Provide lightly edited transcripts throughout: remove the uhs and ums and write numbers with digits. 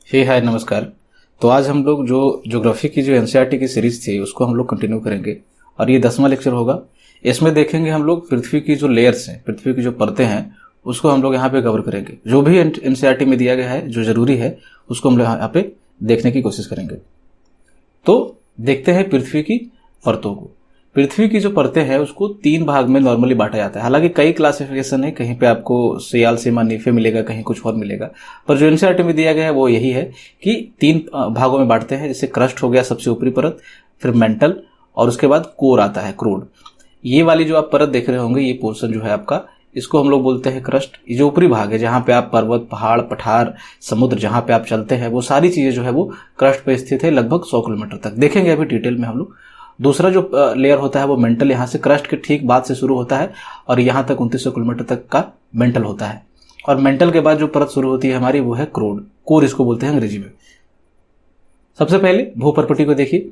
हे हाय नमस्कार। तो आज हम लोग जो ज्योग्राफी की जो एनसीईआरटी की सीरीज थी उसको हम लोग कंटिन्यू करेंगे और ये 10वां लेक्चर होगा। इसमें देखेंगे हम लोग पृथ्वी की जो लेयर्स हैं, पृथ्वी की जो परतें हैं, उसको हम लोग यहाँ पे कवर करेंगे। जो भी एनसीईआरटी में दिया गया है जो जरूरी है उसको हम लोग यहाँ पे देखने की कोशिश करेंगे। तो देखते हैं पृथ्वी की परतों को। पृथ्वी की जो परतें हैं उसको 3 भाग में नॉर्मली बांटा जाता है। हालांकि कई क्लासिफिकेशन है, कहीं पे आपको सियाल सीमा नीफे मिलेगा, कहीं कुछ और मिलेगा, पर जो एनसीईआरटी में दिया गया है वो यही है कि 3 भागों में बांटते हैं। जैसे क्रस्ट हो गया सबसे ऊपरी परत, फिर मेंटल और उसके बाद कोर आता है, क्रूड। ये वाली जो आप परत देख रहे होंगे, ये पोर्शन जो है आपका, इसको हम लोग बोलते हैं क्रस्ट। ये जो ऊपरी भाग है जहां पे आप पर्वत, पहाड़, पठार, समुद्र जहां पे आप चलते हैं, वो सारी चीजें जो है वो क्रस्ट पे स्थित है, लगभग 100 किलोमीटर तक। देखेंगे अभी डिटेल में हम लोग। दूसरा जो लेयर होता है वो मेंटल, यहाँ से क्रस्ट के ठीक बाद से शुरू होता है और यहाँ तक 2900 किलोमीटर तक का मेंटल होता है। और मेंटल के बाद जो परत शुरू होती है हमारी वो है क्रूड, कोर इसको बोलते हैं अंग्रेजी में। सबसे पहले भूपर्पटी को देखिए।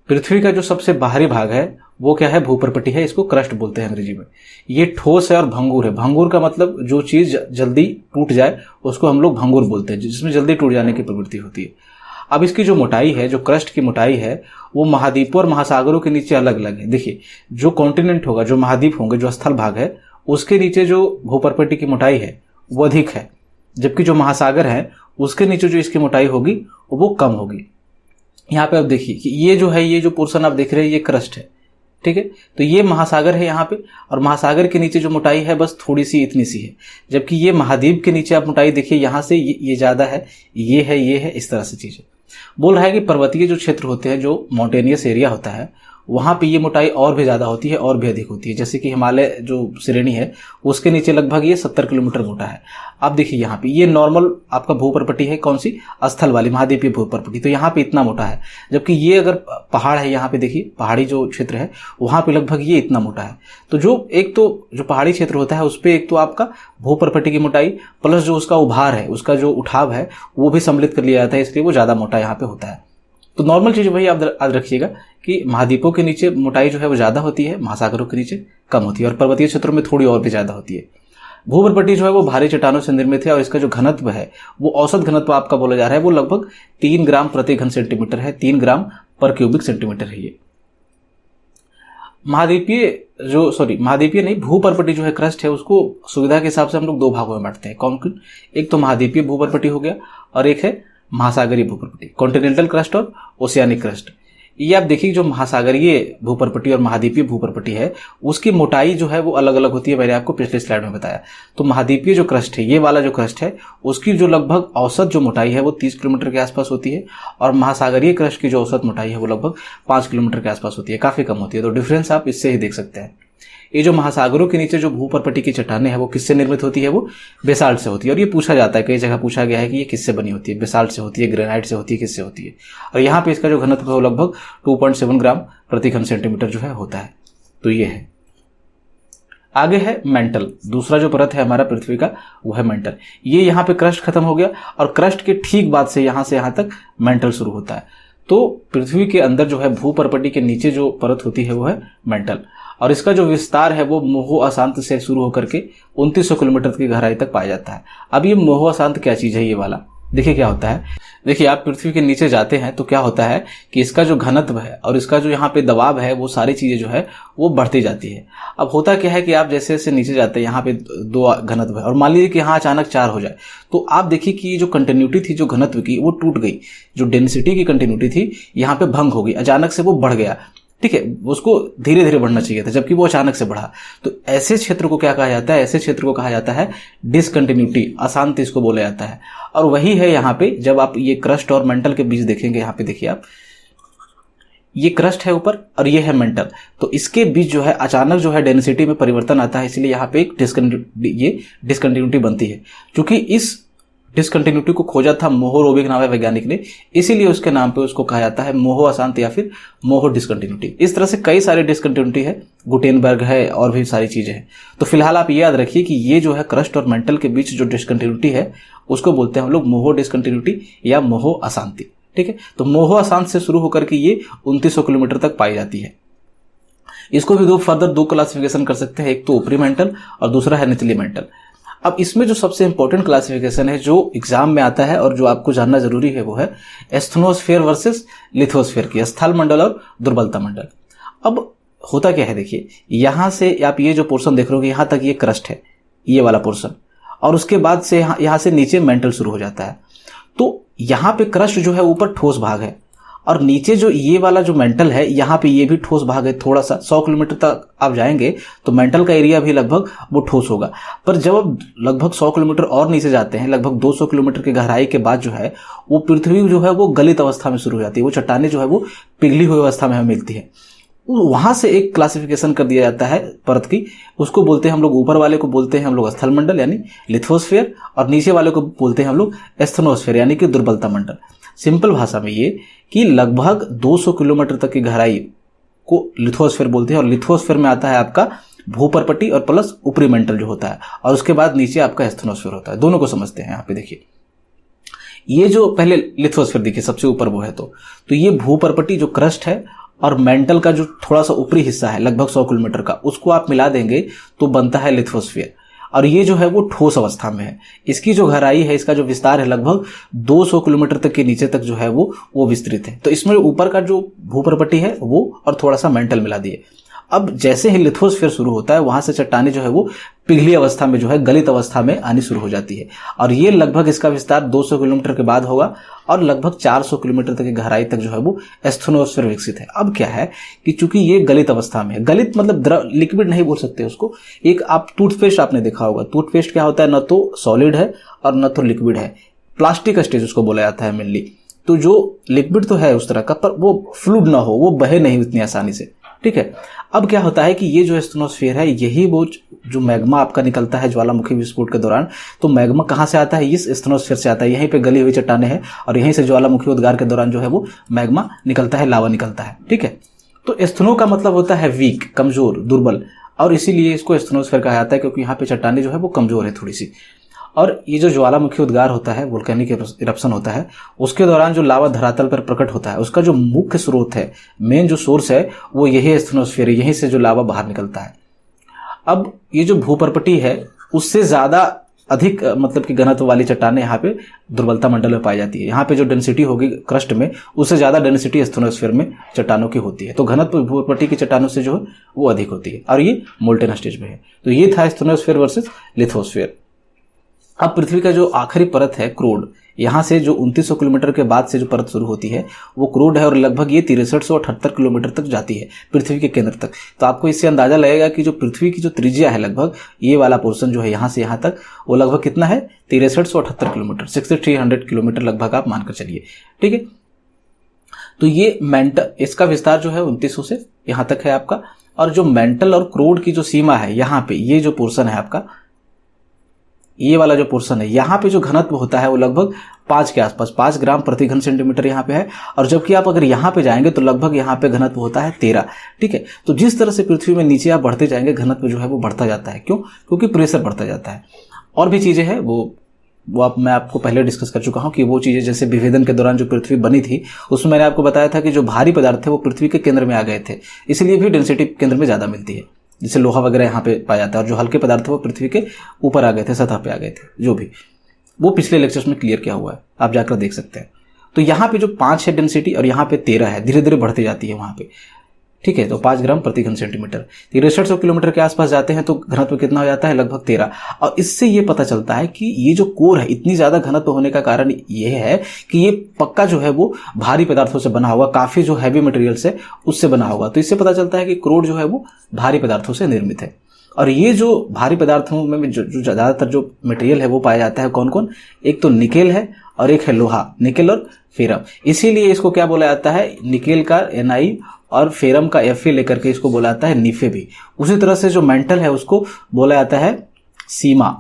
पृथ्वी का जो सबसे बाहरी भाग है वो क्या है? भूपर्पटी है, इसको क्रस्ट बोलते हैं अंग्रेजी में। ये ठोस है और भंगुर है। भंगुर का मतलब जो चीज जल्दी टूट जाए उसको हम लोग भंगुर बोलते हैं, जिसमें जल्दी टूट जाने की प्रवृत्ति होती है। अब इसकी जो मोटाई है, जो क्रस्ट की मोटाई है, वो महाद्वीपों और महासागरों के नीचे अलग अलग है। देखिए, जो कॉन्टिनेंट होगा, जो महाद्वीप होंगे, जो स्थल भाग है, उसके नीचे जो भूपर्पटी की मोटाई है वो अधिक है, जबकि जो महासागर है उसके नीचे जो इसकी मोटाई होगी वो कम होगी। यहाँ पे आप देखिए कि ये जो है, ये जो पोर्शन आप देख रहे हैं, ये क्रस्ट है, ठीक है। तो ये महासागर है यहाँ पे, और महासागर के नीचे जो मोटाई है बस थोड़ी सी इतनी सी है, जबकि ये महाद्वीप के नीचे आप मोटाई देखिए, यहाँ से ये ज्यादा है, ये है, इस तरह से चीजें। बोल रहा है कि पर्वतीय जो क्षेत्र होते हैं, जो माउंटेनियस एरिया होता है, वहां पे ये मोटाई और भी ज्यादा होती है और भी अधिक होती है। जैसे कि हिमालय जो श्रेणी है उसके नीचे लगभग ये 70 किलोमीटर मोटा है। आप देखिए यहाँ पे ये नॉर्मल आपका भूपर्पटी है, कौन सी? स्थल वाली महाद्वीपीय भूपर्पटी। तो यहाँ पे इतना मोटा है, जबकि ये अगर पहाड़ है, यहाँ पे देखिए पहाड़ी जो क्षेत्र है वहां पे लगभग ये इतना मोटा है। तो जो एक तो जो पहाड़ी क्षेत्र होता है उस पर एक तो आपका भूपर्पटी की मोटाई प्लस जो उसका उभार है, उसका जो उठाव है वो भी सम्मिलित कर लिया जाता है, इसलिए वो ज्यादा मोटा यहाँ पे होता है। तो नॉर्मल चीज वही आप याद रखिएगा कि महाद्वीपों के नीचे मोटाई जो है वो ज्यादा होती है, महासागरों के नीचे कम होती है, और पर्वतीय क्षेत्रों में थोड़ी और भी ज्यादा होती है। भूपर्पटी जो है वो भारी चट्टानों से निर्मित है और इसका जो घनत्व है वो औसत घनत्व आपका बोला जा रहा है वो लगभग 3 ग्राम प्रति घन सेंटीमीटर है, 3 ग्राम पर क्यूबिक सेंटीमीटर है ये। महाद्वीपीय नहीं, भूपर्पटी जो है, क्रस्ट है, उसको सुविधा के हिसाब से हम लोग 2 भागों में बांटते हैं। कौन कौन? एक तो महाद्वीपीय भूपर्पटी हो गया और एक है महासागरीय भूपर्पटी, कॉन्टिनेंटल क्रस्ट और ओशियानिक क्रस्ट। ये आप देखिए, जो महासागरीय भूपर्पटी और महाद्वीपीय भूपर्पटी है उसकी मोटाई जो है वो अलग अलग होती है, मैंने आपको पिछले स्लाइड में बताया। तो महाद्वीपीय जो क्रस्ट है, ये वाला जो क्रस्ट है, उसकी जो लगभग औसत जो मोटाई है वो 30 किलोमीटर के आसपास होती है, और महासागरीय क्रस्ट की जो औसत मोटाई है वो लगभग 5 किलोमीटर के आसपास होती है, काफी कम होती है। तो डिफरेंस आप इससे ही देख सकते हैं। ये जो महासागरों के नीचे जो भूपर्पटी की चट्टानें हैं वो किससे निर्मित होती है? वो बेसाल्ट से होती है। और ये पूछा जाता है, कई जगह पूछा गया है कि ये किससे बनी होती है? बेसाल्ट से होती है, ग्रेनाइट से होती है, किससे होती है? और यहाँ पे इसका जो घनत्व है वो लगभग 2.7 ग्राम प्रति घन सेंटीमीटर जो है होता है। तो ये है। आगे है मेंटल। दूसरा जो परत है हमारा पृथ्वी का वो है मेंटल। ये यहाँ पे क्रस्ट खत्म हो गया और क्रस्ट के ठीक बाद से यहाँ तक मेंटल शुरू होता है। तो पृथ्वी के अंदर जो है भूपर्पटी के नीचे जो परत होती है वो है मेंटल, और इसका जो विस्तार है वो मोहो अशांत से शुरू होकर के 2900 किलोमीटर की गहराई तक पाया जाता है। अब ये मोहो अशांत क्या चीज है? ये वाला देखिए क्या होता है। देखिए, आप पृथ्वी के नीचे जाते हैं तो क्या होता है कि इसका जो घनत्व है और इसका जो यहाँ पे दबाव है वो सारी चीजें जो है वो बढ़ती जाती है। अब होता क्या है कि आप जैसे जैसे नीचे जाते हैं, यहाँ पे 2 घनत्व है और मान लीजिए कि यहाँ अचानक 4 हो जाए, तो आप देखिए कि ये जो कंटिन्यूटी थी जो घनत्व की वो टूट गई। जो डेंसिटी की कंटिन्यूटी थी यहाँ पे भंग हो गई, अचानक से वो बढ़ गया, ठीक है। उसको धीरे धीरे बढ़ना चाहिए था, जबकि वो अचानक से बढ़ा। तो ऐसे क्षेत्र को क्या कहा जाता है? ऐसे क्षेत्र को कहा जाता है डिसकंटिन्यूटी, अशांति इसको बोला जाता है। और वही है यहाँ पे, जब आप ये क्रस्ट और मेंटल के बीच देखेंगे, यहाँ पे देखिए आप, ये क्रस्ट है ऊपर और ये है मेंटल, तो इसके बीच जो है अचानक जो है डेंसिटी में परिवर्तन आता है, इसलिए यहाँ पे एक डिसकंटिन्यूटी बनती है। क्योंकि इस डिसकंटिन्यूटी को खोजा था मोहो रोबिक नाम है वैज्ञानिक ने, इसीलिए उसके नाम पे उसको कहा जाता है मोहो अशांत या फिर मोहो डिसकंटिन्यूटी। इस तरह से कई सारे डिसकंटिन्यूटी है, गुटेनबर्ग है और भी सारी चीजें हैं। तो फिलहाल आप ये याद रखिए कि ये जो है क्रस्ट और मेंटल के बीच जो डिसकंटिन्यूटी है उसको बोलते हैं हम लोग मोहो डिसकंटिन्यूटी या मोहो अशांति, ठीक है। तो मोहो अशांत से शुरू होकर के ये 2900 किलोमीटर तक पाई जाती है। इसको भी फर्दर 2 क्लासिफिकेशन कर सकते हैं, एक तो ऊपरी मेंटल और दूसरा है निचली मेंटल। अब इसमें जो सबसे इंपॉर्टेंट क्लासिफिकेशन है जो एग्जाम में आता है और जो आपको जानना जरूरी है वो है एस्थनोस्फीयर वर्सेस लिथोस्फीयर की, स्थल मंडल और दुर्बलता मंडल। अब होता क्या है, देखिए यहां से आप ये जो पोर्शन देख रहे हो, यहां तक ये क्रस्ट है, ये वाला पोर्शन, और उसके बाद से यहां से नीचे मेंटल शुरू हो जाता है। तो यहां पे क्रस्ट जो है ऊपर ठोस भाग है, और नीचे जो ये वाला जो मेंटल है यहाँ पे ये भी ठोस भाग है। थोड़ा सा 100 किलोमीटर तक आप जाएंगे तो मेंटल का एरिया भी लगभग वो ठोस होगा। पर जब आप लगभग 100 किलोमीटर और नीचे जाते हैं, लगभग 200 किलोमीटर की गहराई के बाद जो है वो पृथ्वी जो है वो गलित अवस्था में शुरू हो जाती है, वो चट्टाने जो है वो पिघली हुई अवस्था में हमें मिलती है। वहां से एक क्लासिफिकेशन कर दिया जाता है परत की, उसको बोलते हैं हम लोग, ऊपर वाले को बोलते हैं हम लोग स्थल मंडल यानी लिथोस्फीयर, और नीचे वाले को बोलते हैं हम लोग एस्थनोस्फीयर यानी कि दुर्बलता मंडल। सिंपल भाषा में ये कि लगभग 200 किलोमीटर तक की गहराई को लिथोस्फीयर बोलते हैं, और लिथोस्फीयर में आता है आपका भूपर्पटी और प्लस ऊपरी मेंटल जो होता है, और उसके बाद नीचे आपका एस्थनोस्फीयर होता है। दोनों को समझते हैं। यहाँ पे देखिए ये जो पहले लिथोस्फीयर देखिए सबसे ऊपर वो है, तो ये भूपर्पटी जो क्रस्ट है और मेंटल का जो थोड़ा सा ऊपरी हिस्सा है लगभग 100 किलोमीटर का, उसको आप मिला देंगे तो बनता है लिथोस्फीयर, और ये जो है वो ठोस अवस्था में है। इसकी जो गहराई है, इसका जो विस्तार है लगभग 200 किलोमीटर तक के नीचे तक जो है वो विस्तृत है। तो इसमें ऊपर का जो भूपर्पटी है वो और थोड़ा सा मेंटल मिला दिए। अब जैसे ही लिथोस्फीयर शुरू होता है वहां से चट्टाने जो है वो पिघली अवस्था में जो है गलित अवस्था में आनी शुरू हो जाती है, और ये लगभग इसका विस्तार 200 किलोमीटर के बाद होगा, और लगभग 400 किलोमीटर तक की गहराई तक जो है वो एस्थनोस्फीयर विकसित है। अब क्या है कि चूंकि ये गलित अवस्था में है, गलित मतलब द्रव, लिक्विड नहीं बोल सकते उसको। एक आप टूथपेस्ट आपने देखा होगा, टूथपेस्ट क्या होता है, न तो सॉलिड है और न तो लिक्विड है, प्लास्टिक स्टेज उसको बोला जाता है मेनली। तो जो लिक्विड तो है उस तरह का, पर वो फ्लूइड ना हो, वो बहे नहीं इतनी आसानी से, ठीक है। अब क्या होता है कि ये जो एस्थनोस्फीयर है, यही वो जो मैग्मा आपका निकलता है ज्वालामुखी विस्फोट के दौरान, तो मैग्मा कहाँ से आता है, इस एस्थनोस्फीयर से आता है। यहीं पे गली हुई चट्टाने हैं और यहीं से ज्वालामुखी उद्गार के दौरान जो है वो मैग्मा निकलता है, लावा निकलता है, ठीक है। तो एस्थनो का मतलब होता है वीक, कमजोर, दुर्बल, और इसीलिए इसको एस्थनोस्फीयर कहा जाता है क्योंकि यहाँ पे चट्टाने जो है वो कमजोर है थोड़ी सी। और ये जो ज्वालामुखी उद्गार होता है, वोल्केनिक इरप्शन होता है, उसके दौरान जो लावा धरातल पर प्रकट होता है, उसका जो मुख्य स्रोत है, मेन जो सोर्स है, वो यही एस्थनोस्फीयर है, यहीं से जो लावा बाहर निकलता है। अब ये जो भूपर्पटी है उससे ज्यादा अधिक मतलब कि घनत्व वाली चट्टाने यहाँ पे दुर्बलता मंडल में पाई जाती है। यहाँ पे जो डेंसिटी होगी क्रस्ट में, उससे ज्यादा डेंसिटी एस्थनोस्फीयर में चट्टानों की होती है, तो घनत्व भूपर्पटी की चट्टानों से जो है वो अधिक होती है, और ये मोल्टेन स्टेज में है। तो ये था एस्थनोस्फीयर वर्सेस लिथोस्फीयर। अब पृथ्वी का जो आखिरी परत है क्रोड, यहाँ से जो 2900 किलोमीटर के बाद से जो परत शुरू होती है वो क्रोड है, और लगभग ये 6378 किलोमीटर तक जाती है पृथ्वी के केंद्र तक। तो आपको इससे अंदाजा लगेगा कि जो पृथ्वी की जो त्रिज्या है, लगभग ये वाला पोर्शन जो है यहाँ से यहाँ तक, वो लगभग कितना है, 6378 किलोमीटर, 6300 किलोमीटर लगभग आप मानकर चलिए, ठीक है। तो ये मेंटल, इसका विस्तार जो है 2900 से यहाँ तक है आपका, और जो मेंटल और क्रोड की जो सीमा है, यहाँ पे ये जो पोर्शन है आपका, ये वाला जो पोर्शन है, यहाँ पे जो घनत्व होता है वो लगभग 5 के आसपास, 5 ग्राम प्रति घन सेंटीमीटर यहाँ पे है, और जबकि आप अगर यहाँ पे जाएंगे तो लगभग यहाँ पे घनत्व होता है 13, ठीक है। तो जिस तरह से पृथ्वी में नीचे आप बढ़ते जाएंगे, घनत्व जो है वो बढ़ता जाता है। क्यों? क्योंकि प्रेशर बढ़ता जाता है। और भी चीजें हैं, वो मैं आपको पहले डिस्कस कर चुका हूँ कि वो चीजें जैसे विभेदन के दौरान जो पृथ्वी बनी थी, उसमें मैंने आपको बताया था कि जो भारी पदार्थ थे वो पृथ्वी के केंद्र में आ गए थे, इसलिए भी डेंसिटी केंद्र में ज्यादा मिलती है, जैसे लोहा वगैरह यहाँ पे पाया जाता है, और जो हल्के पदार्थ थे वो पृथ्वी के ऊपर आ गए थे, सतह पे आ गए थे, जो भी वो पिछले लेक्चर्स में क्लियर किया हुआ है, आप जाकर देख सकते हैं। तो यहाँ पे जो 5 है डेंसिटी और यहाँ पे 13 है, धीरे धीरे बढ़ती जाती है वहां पे, ठीक है। तो 5 ग्राम प्रति घन सेंटीमीटर, 6300 किलोमीटर के आसपास जाते हैं तो घनत्व कितना हो जाता है, लगभग 13। और इससे ये पता चलता है कि ये जो कोर है, इतनी ज्यादा घनत्व होने का कारण ये है कि ये पक्का जो है वो भारी पदार्थों से बना होगा, काफी जो हैवी मटेरियल से उससे बना होगा। तो इससे पता चलता है कि क्रोड जो है वो भारी पदार्थों से निर्मित है। और ये जो भारी पदार्थों में जो ज्यादातर जो मटेरियल है वो पाया जाता है, कौन कौन, एक तो निकेल है और एक है लोहा, निकेल और फेरम। इसीलिए इसको क्या बोला जाता है, निकेल का Ni और फेरम का Fe लेकर के इसको बोला जाता है निफे भी। उसी तरह से जो मेंटल है उसको बोला जाता है सीमा,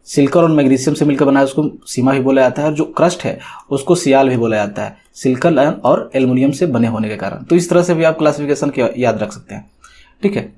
सिल्कर और मैग्नीशियम से मिलकर बना है उसको सीमा भी बोला जाता है, और जो क्रस्ट है उसको सियाल भी बोला जाता है, सिल्कर और एल्युमिनियम से बने होने के कारण। तो इस तरह से भी आप क्लासिफिकेशन याद रख सकते हैं, ठीक है।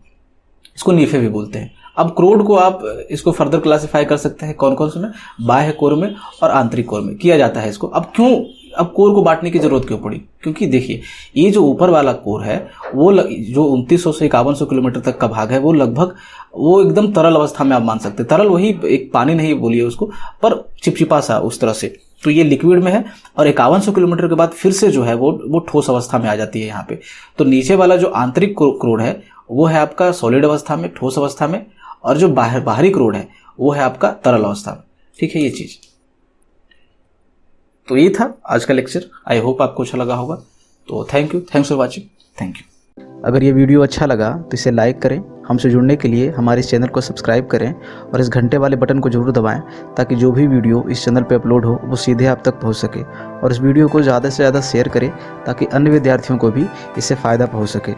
इसको नीफे भी बोलते हैं। अब क्रोड को आप इसको फर्दर क्लासिफाई कर सकते हैं कौन कौन से में, बाह्य कोर में और आंतरिक कोर में किया जाता है इसको। अब क्यों अब कोर को बांटने की जरूरत क्यों पड़ी? क्योंकि देखिए ये जो ऊपर वाला कोर है वो जो 2900 से 5100 किलोमीटर तक का भाग है वो लगभग वो एकदम तरल अवस्था में आप मान सकते हैं। तरल वही एक पानी नहीं बोलिए उसको, पर चिपचिपा सा उस तरह से। तो ये लिक्विड में है और 5100 किलोमीटर के बाद फिर से जो है वो ठोस अवस्था में आ जाती है यहाँ पे। तो नीचे वाला जो आंतरिक क्रोड है वो है आपका सॉलिड अवस्था में, ठोस अवस्था में, और जो बाहरी क्रोड है वो है आपका तरल अवस्था में। ठीक है ये चीज। तो ये था आज का लेक्चर। आई होप आपको अच्छा लगा होगा। तो thank you, thanks for watching, thank you. अगर ये वीडियो अच्छा लगा तो इसे लाइक करें, हमसे जुड़ने के लिए हमारे इस चैनल को सब्सक्राइब करें और इस घंटे वाले बटन को जरूर दबाएं ताकि जो भी वीडियो इस चैनल पे अपलोड हो वो सीधे आप तक पहुंच सके। और इस वीडियो को ज़्यादा से ज़्यादा शेयर करें ताकि अन्य विद्यार्थियों को भी इससे फ़ायदा पहुंच सके।